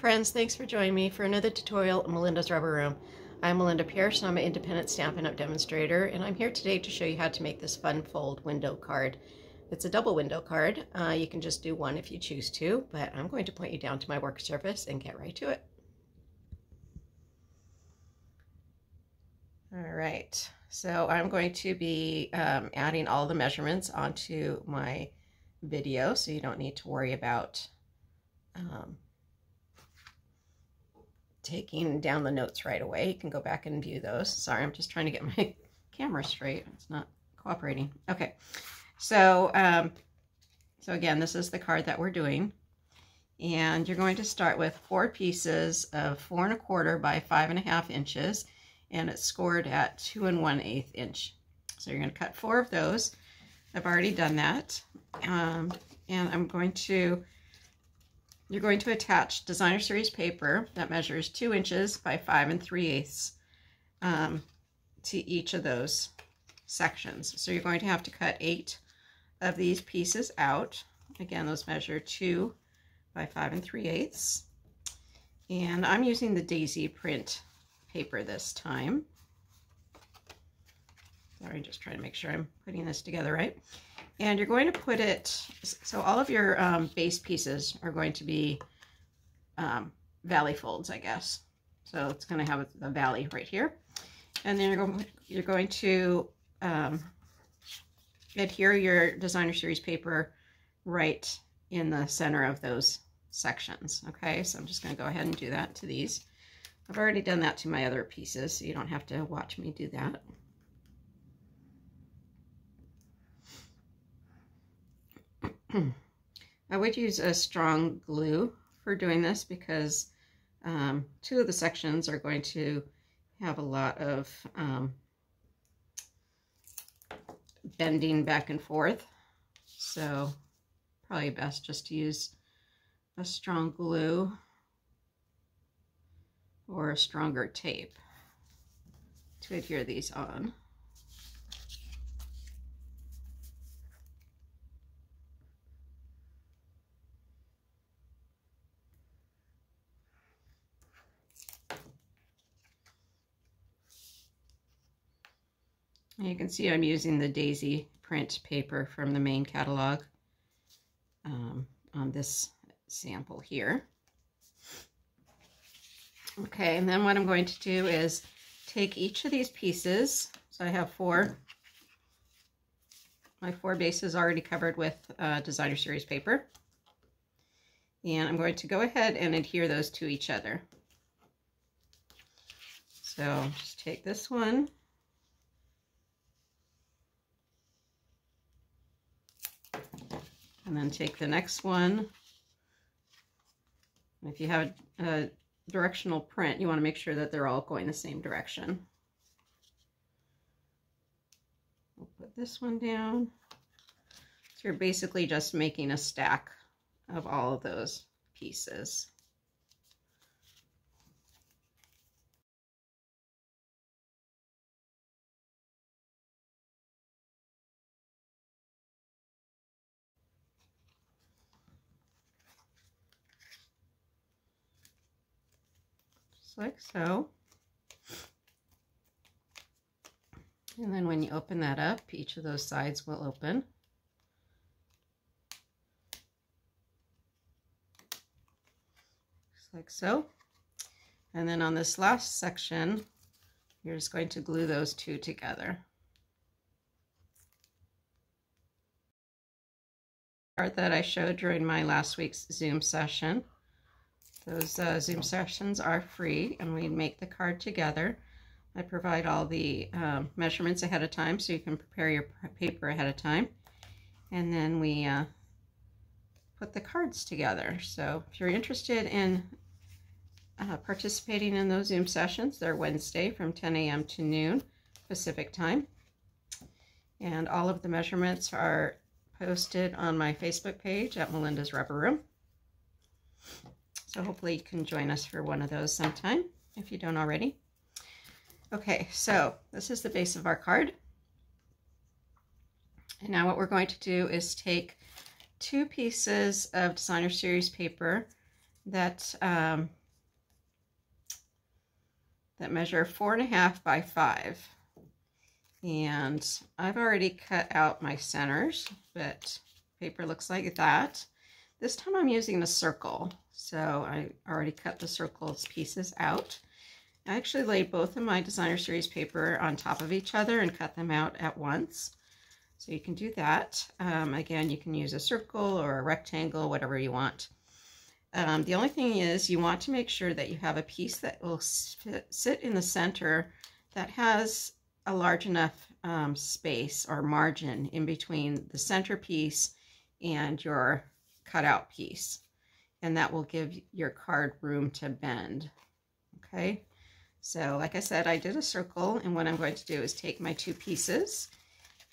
friends, thanks for joining me for another tutorial in Melinda's Rubber Room. I'm Melinda Pierce and I'm an independent Stampin' Up! Demonstrator, and I'm here today to show you how to make this fun fold window card. It's a double window card. You can just do one if you choose to, but I'm going to point you down to my work surface and get right to it. All right, so I'm going to be adding all the measurements onto my video, so you don't need to worry about taking down the notes right away. You can go back and view those. Sorry, I'm just trying to get my camera straight. It's not cooperating. Okay, so so again, this is the card that we're doing, and you're going to start with 4 pieces of 4 1/4 by 5 1/2 inches, and it's scored at 2 1/8 inch. So you're going to cut 4 of those. I've already done that, and you're going to attach designer series paper that measures 2 inches by 5 3/8 to each of those sections. So you're going to have to cut 8 of these pieces out. Again, those measure 2 by 5 3/8. And I'm using the Daisy print paper this time. Sorry, just trying to make sure I'm putting this together right. And you're going to put it, so all of your base pieces are going to be valley folds, I guess. So it's going to have a valley right here. And then you're going to adhere your designer series paper right in the center of those sections. Okay, so I'm just going to go ahead and do that to these. I've already done that to my other pieces, so you don't have to watch me do that. I would use a strong glue for doing this because 2 of the sections are going to have a lot of bending back and forth, so probably best just to use a strong glue or a stronger tape to adhere these on. You can see I'm using the Daisy print paper from the main catalog on this sample here. Okay, and then what I'm going to do is take each of these pieces. So I have 4. My 4 bases already covered with designer series paper. And I'm going to go ahead and adhere those to each other. So just take this one. And then take the next one. If you have a directional print, you want to make sure that they're all going the same direction. We'll put this one down. So you're basically just making a stack of all of those pieces. Like so. And then when you open that up, each of those sides will open. Just like so. And then on this last section, you're just going to glue those 2 together. Part that I showed during my last week's Zoom session. Those Zoom sessions are free, and we make the card together. I provide all the measurements ahead of time, so you can prepare your paper ahead of time. And then we put the cards together. So if you're interested in participating in those Zoom sessions, they're Wednesday from 10 a.m. to noon Pacific time. And all of the measurements are posted on my Facebook page at Melinda's Rubber Room. So hopefully you can join us for one of those sometime, if you don't already. Okay, so this is the base of our card. And now what we're going to do is take 2 pieces of designer series paper that that measure 4.5 by 5. And I've already cut out my centers, but paper looks like that. This time I'm using a circle, so I already cut the circles pieces out. I actually laid both of my Designer Series paper on top of each other and cut them out at once. So you can do that. Again, you can use a circle or a rectangle, whatever you want. The only thing is you want to make sure that you have a piece that will sit in the center that has a large enough space or margin in between the center piece and your cutout piece. And that will give your card room to bend. Okay, so like I said, I did a circle, and what I'm going to do is take my two pieces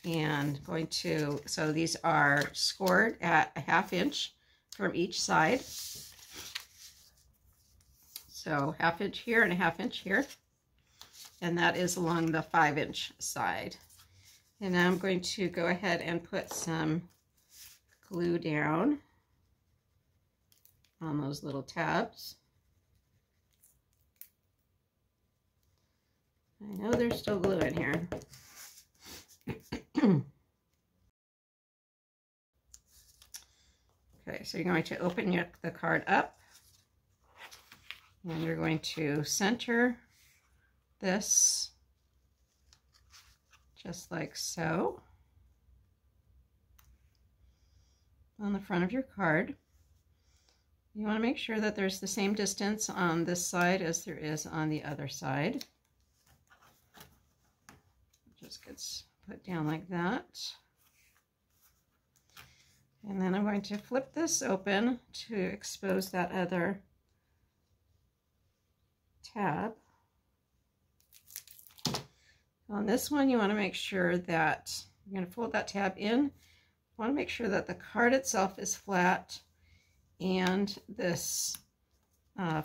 and so these are scored at a 1/2 inch from each side. So 1/2 inch here and a 1/2 inch here. And that is along the 5-inch side. And now I'm going to go ahead and put some glue down on those little tabs. I know there's still glue in here. Okay, so you're going to open the card up, and you're going to center this just like so on the front of your card. You want to make sure that there's the same distance on this side as there is on the other side. It just gets put down like that. And then I'm going to flip this open to expose that other tab. On this one, you want to make sure that you're going to fold that tab in. You want to make sure that the card itself is flat and this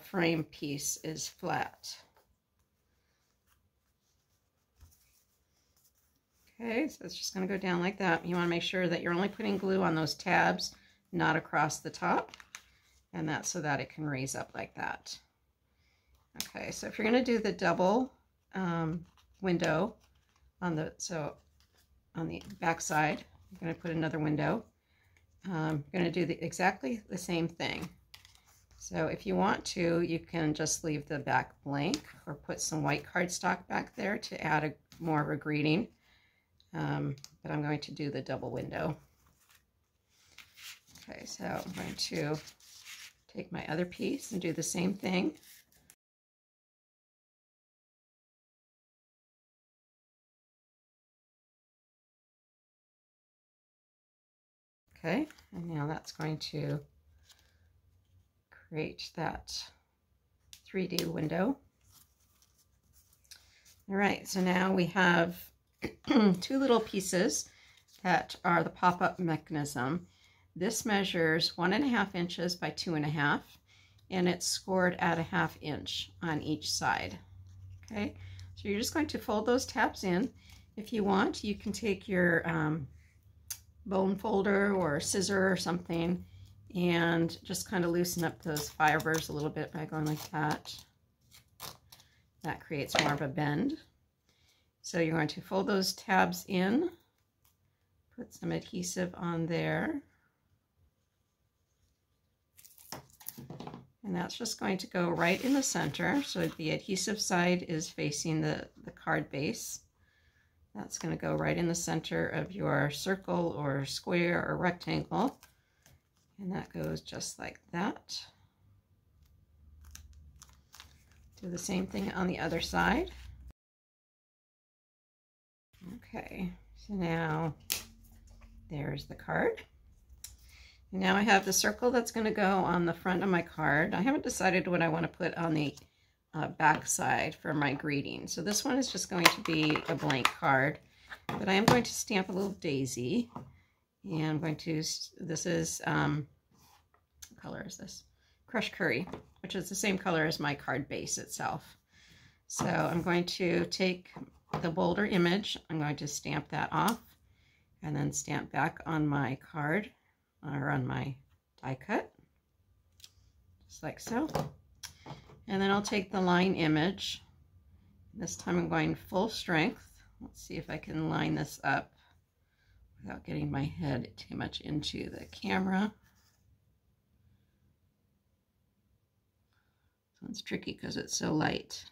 frame piece is flat. Okay, so it's just going to go down like that. You want to make sure that you're only putting glue on those tabs, not across the top, and that's so that it can raise up like that. Okay, so if you're going to do the double window on the back side, you're going to put another window. You're going to do exactly the same thing. So if you want to, you can just leave the back blank or put some white cardstock back there to add more of a greeting. But I'm going to do the double window. Okay, so I'm going to take my other piece and do the same thing. Okay, and now that's going to create that 3D window. All right, so now we have two little pieces that are the pop-up mechanism. This measures 1.5 inches by 2.5, and it's scored at a 1/2 inch on each side. Okay, so you're just going to fold those tabs in. If you want, you can take your bone folder or scissor or something and just kind of loosen up those fibers a little bit by going like that. That creates more of a bend. So you're going to fold those tabs in, put some adhesive on there, and that's just going to go right in the center. So the adhesive side is facing the card base. That's going to go right in the center of your circle or square or rectangle, and that goes just like that. Do the same thing on the other side. Okay, so now there's the card. And now I have the circle that's going to go on the front of my card. I haven't decided what I want to put on the back side for my greeting. So this one is just going to be a blank card, but I am going to stamp a little daisy. And I'm going to, this is, what color is this? Crushed Curry, which is the same color as my card base itself. So I'm going to take the bolder image, I'm going to stamp that off and then stamp back on my card or on my die cut, just like so. And then I'll take the line image. This time I'm going full strength. Let's see if I can line this up without getting my head too much into the camera. This one's tricky because it's so light.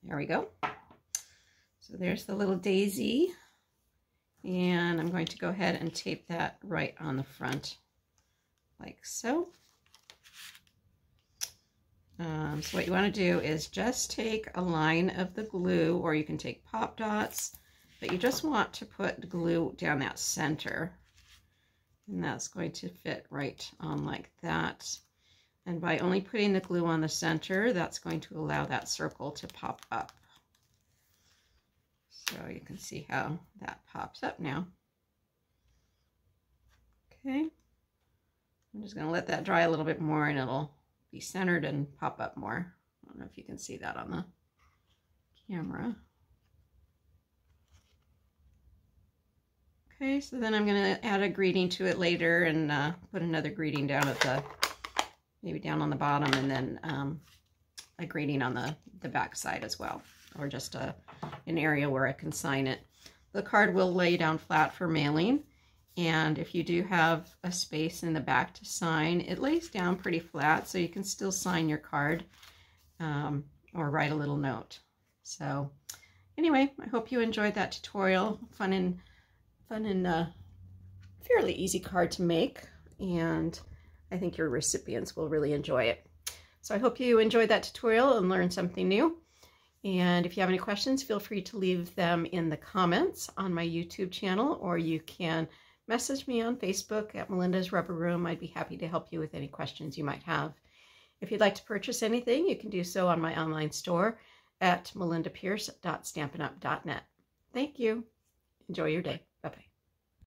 There we go. So there's the little daisy. And I'm going to go ahead and tape that right on the front, like so. So what you want to do is just take a line of the glue, or you can take pop dots, but you just want to put glue down that center. And that's going to fit right on like that. And by only putting the glue on the center, that's going to allow that circle to pop up. So you can see how that pops up now. Okay. I'm just going to let that dry a little bit more and it'll be centered and pop up more. I don't know if you can see that on the camera. Okay, so then I'm going to add a greeting to it later and put another greeting down at the, maybe down on the bottom, and then a greeting on the back side as well, or just an area where I can sign it. The card will lay down flat for mailing, and if you do have a space in the back to sign, it lays down pretty flat, so you can still sign your card or write a little note. So anyway, I hope you enjoyed that tutorial. Fun and fairly easy card to make, and I think your recipients will really enjoy it. So I hope you enjoyed that tutorial and learned something new. And if you have any questions, feel free to leave them in the comments on my YouTube channel, or you can message me on Facebook at Melinda's Rubber Room. I'd be happy to help you with any questions you might have. If you'd like to purchase anything, you can do so on my online store at melindapierce.stampinup.net. Thank you. Enjoy your day. Bye-bye.